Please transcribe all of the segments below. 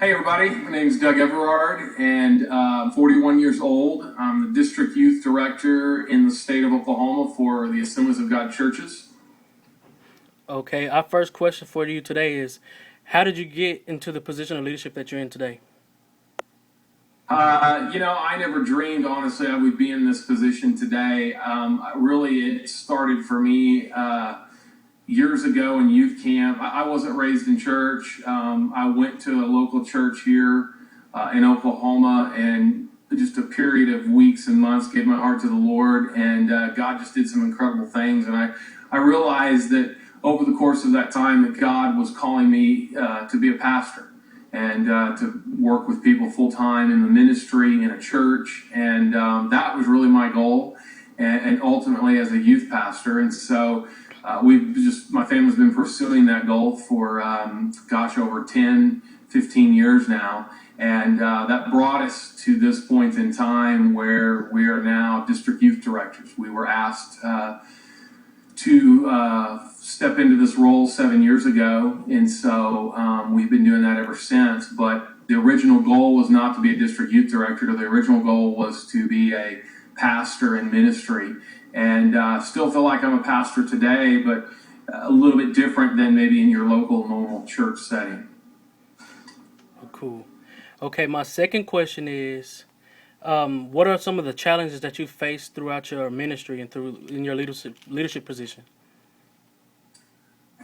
Hey everybody, my name is Doug Everard and I'm 41 years old. I'm the District Youth Director in the state of Oklahoma for the Assemblies of God Churches. Okay, our first question for you today is, how did you get into the position of leadership that you're in today? I never dreamed, honestly, I would be in this position today. It started for me years ago in youth camp. I wasn't raised in church. I went to a local church here in Oklahoma, and just a period of weeks and months gave my heart to the Lord, and God just did some incredible things. And I realized that over the course of that time that God was calling me to be a pastor and to work with people full time in the ministry in a church. And that was really my goal, and ultimately as a youth pastor. And so my family's been pursuing that goal for, over 10, 15 years now. And that brought us to this point in time where we are now district youth directors. We were asked to step into this role 7 years ago, and so we've been doing that ever since. But the original goal was not to be a district youth director. The original goal was to be a pastor in ministry, and still feel like I'm a pastor today, but a little bit different than maybe in your local normal church setting. Oh, cool. Okay, my second question is, what are some of the challenges that you faced throughout your ministry and in your leadership position?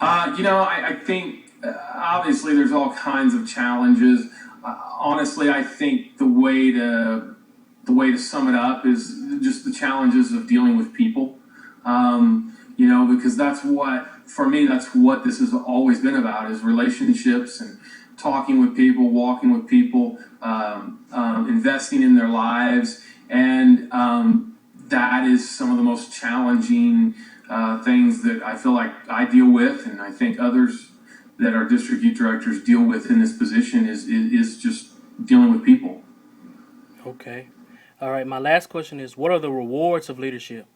I think obviously there's all kinds of challenges. Honestly, I think the way to sum it up is just the challenges of dealing with people. Because that's what this has always been about, is relationships and talking with people, walking with people, investing in their lives. And that is some of the most challenging things that I feel like I deal with, and I think others that are district youth directors deal with in this position is just dealing with people. Okay. All right, my last question is, what are the rewards of leadership?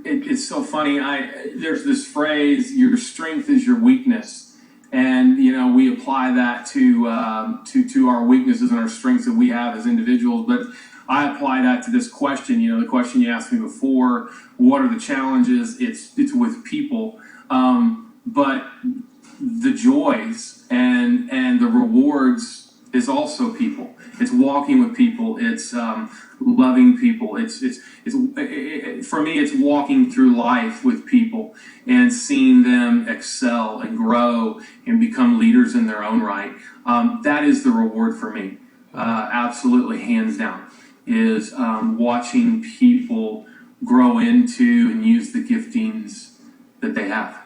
It's so funny. There's this phrase: "Your strength is your weakness," and we apply that to our weaknesses and our strengths that we have as individuals. But I apply that to this question. The question you asked me before: what are the challenges? It's with people, but the joys and the rewards is also people. It's walking with people. It's loving people. It's for me, it's walking through life with people and seeing them excel and grow and become leaders in their own right. That is the reward for me. Absolutely, hands down, is watching people grow into and use the giftings that they have.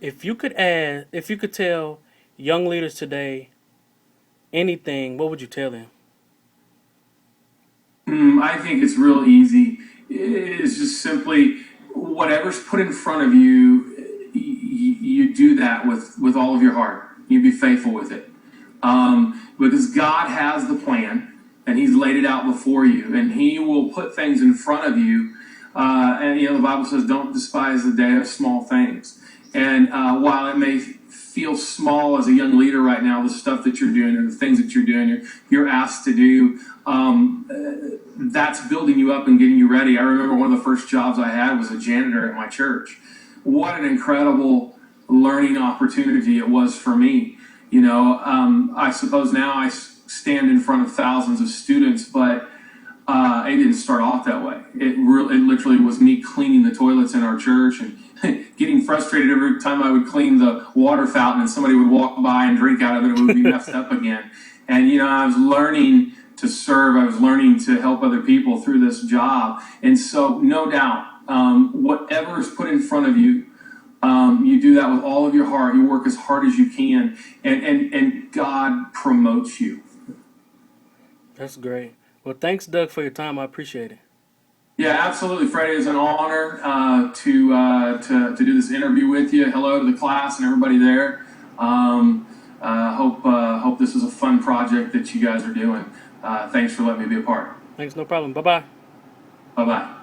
If you could tell young leaders today anything, what would you tell them? I think it's real easy. It's just simply whatever's put in front of you, you do that with all of your heart. You be faithful with it. Because God has the plan, and He's laid it out before you, and He will put things in front of you. And the Bible says, "Don't despise the day of small things." And while it may feel small as a young leader right now, the stuff that you're doing and the things that you're doing, you're asked to do, that's building you up and getting you ready. I remember one of the first jobs I had was a janitor at my church. What an incredible learning opportunity it was for me. I suppose now I stand in front of thousands of students, but it didn't start off that way. It literally was me cleaning the toilets in our church and getting frustrated every time I would clean the water fountain and somebody would walk by and drink out of it. It would be messed up again. And, I was learning to serve. I was learning to help other people through this job. And so, no doubt, whatever is put in front of you, you do that with all of your heart. You work as hard as you can, and God promotes you. That's great. Well, thanks, Doug, for your time. I appreciate it. Yeah, absolutely, Freddie. It's an honor to do this interview with you. Hello to the class and everybody there. Hope this is a fun project that you guys are doing. Thanks for letting me be a part. Thanks, no problem. Bye-bye. Bye-bye.